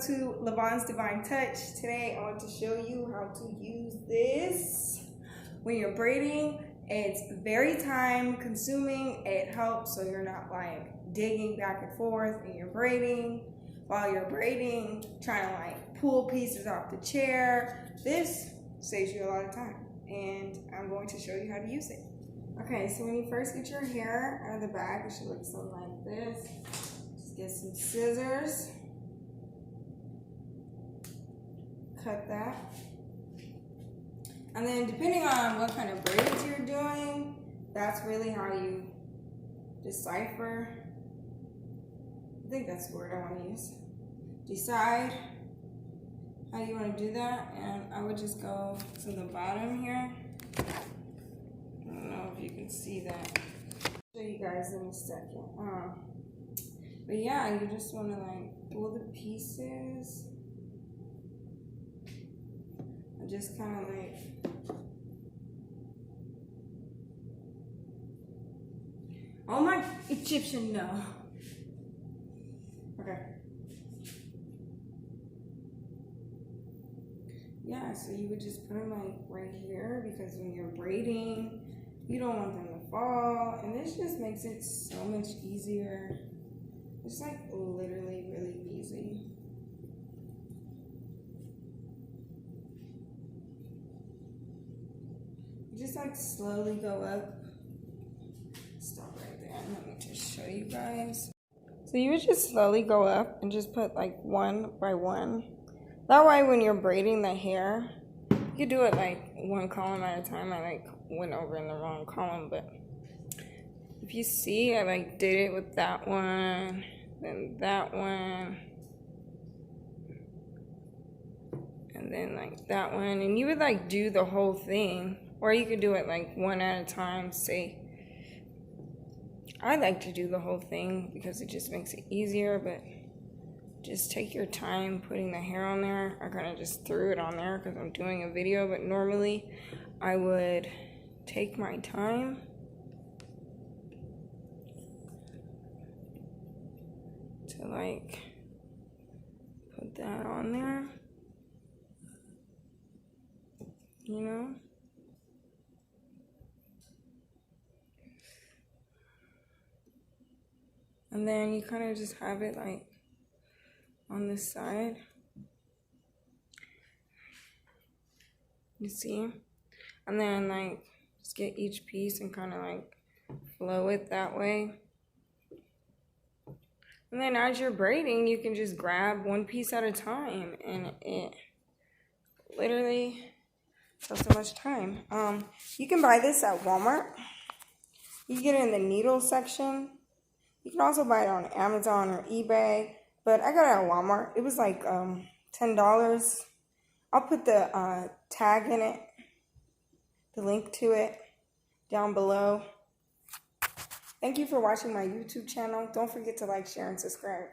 to Lavon's Divine Touch. Today I want to show you how to use this when you're braiding. It's very time consuming. It helps so you're not like digging back and forth and you're braiding while you're braiding, trying to like pull pieces off the chair. This saves you a lot of time and I'm going to show you how to use it. Okay, so when you first get your hair out of the bag, it should look something like this. Just get some scissors, cut that, and then depending on what kind of braids you're doing, that's really how you decipher. I think that's the word I want to use. Decide how you want to do that, and I would just go to the bottom here. I don't know if you can see that. I'll show you guys in a second. But yeah, you just want to like pull the pieces and just kind of like oh my Egyptian, no. Okay. Yeah, so you would just put them like right here because when you're braiding, you don't want them to fall, and this just makes it so much easier. It's like literally really easy. You just like slowly go up. Stop right there. Let me just show you guys. So you would just slowly go up and just put like one by one. That way when you're braiding the hair, you could do it like one column at a time. I like went over in the wrong column, but if you see, I like did it with that one, then that one, and then like that one, and you would like do the whole thing, or you could do it like one at a time. Say, I like to do the whole thing because it just makes it easier, but just take your time putting the hair on there. I kind of just threw it on there because I'm doing a video, but normally I would take my time to like put that on there, you know? And then you kind of just have it like on this side. You see? And then like just get each piece and kind of like flow it that way. And then as you're braiding, you can just grab one piece at a time, and it literally saves so much time. You can buy this at Walmart. You can get it in the needle section. You can also buy it on Amazon or eBay, but I got it at Walmart. It was like $10. I'll put the tag in it, the link to it down below. Thank you for watching my YouTube channel. Don't forget to like, share, and subscribe.